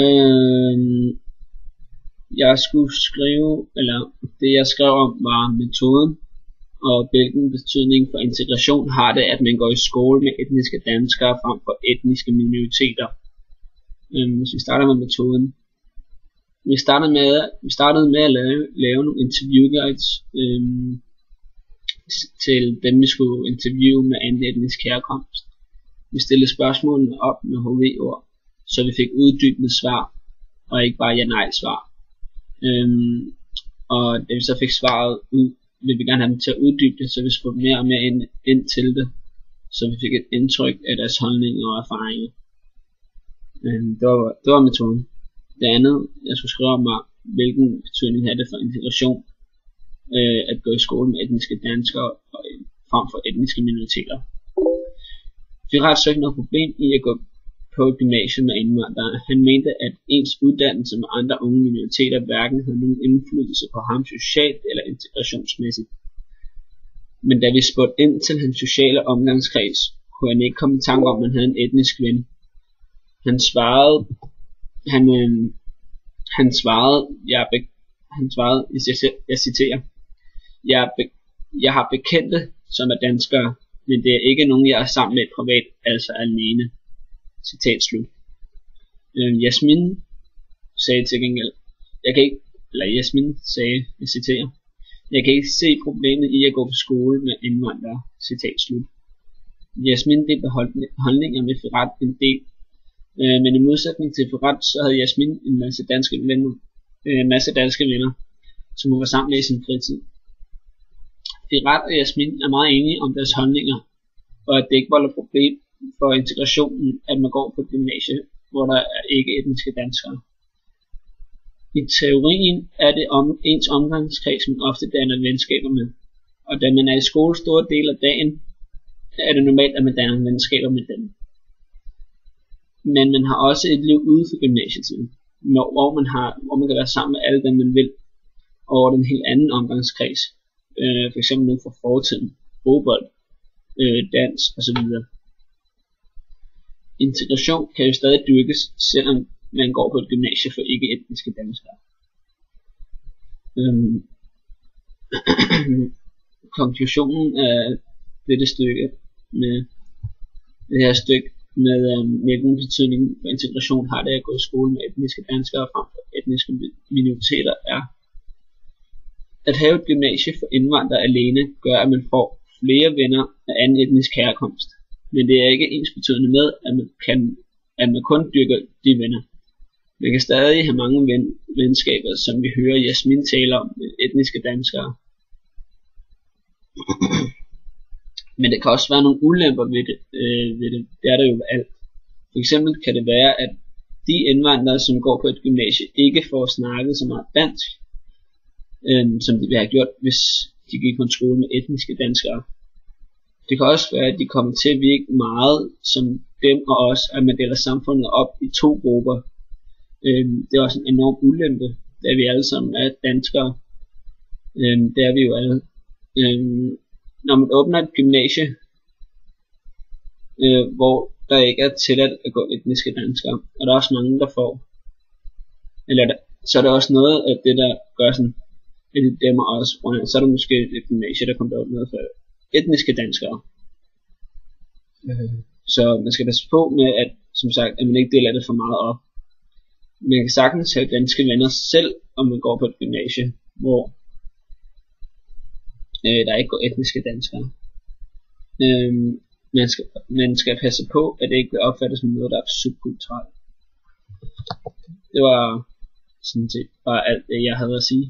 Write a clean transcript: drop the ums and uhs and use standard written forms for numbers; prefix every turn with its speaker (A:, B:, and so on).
A: Øh, jeg skulle skrive, eller det jeg skrev om var metoden, og hvilken betydning for integration har det, at man går i skole med etniske danskere frem for etniske minoriteter. Hvis vi starter med metoden. Vi startede med at lave nogle interviewguides til dem, vi skulle interviewe med anden etnisk herkomst. Vi stillede spørgsmålene op med HV-ord, så vi fik uddybende svar, og ikke bare ja-nej-svar. Og da vi så fik svaret ud, ville vi gerne have dem til at uddybe det, så vi spurgte mere og mere ind til det, så vi fik et indtryk af deres holdninger og erfaringer. Det var metoden. Det andet, jeg skulle skrive om, var, hvilken betydning havde det for integration at gå i skole med etniske danskere frem for etniske minoriteter. Vi har ret ikke noget problem i at gå på et gymnasium med indvandrere. Han mente, at ens uddannelse med andre unge minoriteter hverken havde nogen indflydelse på ham socialt eller integrationsmæssigt. Men da vi spurgte ind til hans sociale omgangskreds, kunne han ikke komme i tanke om, at han havde en etnisk ven. Han svarede, jeg citerer, jeg har bekendte, som er danskere, men det er ikke nogen, jeg er sammen med privat, altså alene. Citat slut. Jasmin sagde til gengæld, Jasmin sagde, jeg citerer, jeg kan ikke se problemet i at gå på skole med indvandrere. Citat slut. Jasmin delte holdninger med Firat en del, men i modsætning til Firat, så havde Jasmin en masse danske venner, som hun var sammen med i sin fritid. Firat og Jasmin er meget enige om deres holdninger, og at det ikke volder problem for integrationen, at man går på et gymnasie, hvor der er ikke etniske danskere. I teorien er det ens omgangskreds, man ofte danner venskaber med, og da man er i skole store dele af dagen, er det normalt, at man danner venskaber med dem. Men man har også et liv ude for gymnasietiden, hvor man kan være sammen med alle dem, man vil, over den helt anden omgangskreds, for eksempel nu fra fortiden, fodbold, dans osv. Integration kan jo stadig dyrkes, selvom man går på et gymnasie for ikke-etniske danskere. Konklusionen af dette stykke med hvilken betydning for integration har det at gå i skole med etniske danskere frem for etniske minoriteter er, at have et gymnasie for indvandrere alene gør, at man får flere venner af anden etnisk herkomst. Men det er ikke ens betydende med, at man kun dyrker de venner. Man kan stadig have mange venskaber, som vi hører Jasmin tale om med etniske danskere. Men der kan også være nogle ulemper ved det. Det er der jo alt. For eksempel kan det være, at de indvandrere, som går på et gymnasie, ikke får snakket så meget dansk, som de ville have gjort, hvis de gik på en skole med etniske danskere. Det kan også være, at de kommer til at virke meget som dem og os, at man deler samfundet op i to grupper. Det er også en enorm ulempe, da vi alle sammen er danskere. Det er vi jo alle. Når man åbner et gymnasie, hvor der ikke er tilladt at gå etniske danskere, og der er også mange, der får, så er der også noget af det, der gør sådan, at de dæmmer os, så er der måske et gymnasie, der kommer der noget for etniske danskere. Så man skal passe på med, at, som sagt, at man ikke deler det for meget op. Man kan sagtens have danske venner selv, om man går på et gymnasie, hvor der ikke går etniske danskere. Man skal passe på, at det ikke bliver opfattet som noget, der er subkulturelt. Det var sådan set bare alt det, jeg havde at sige.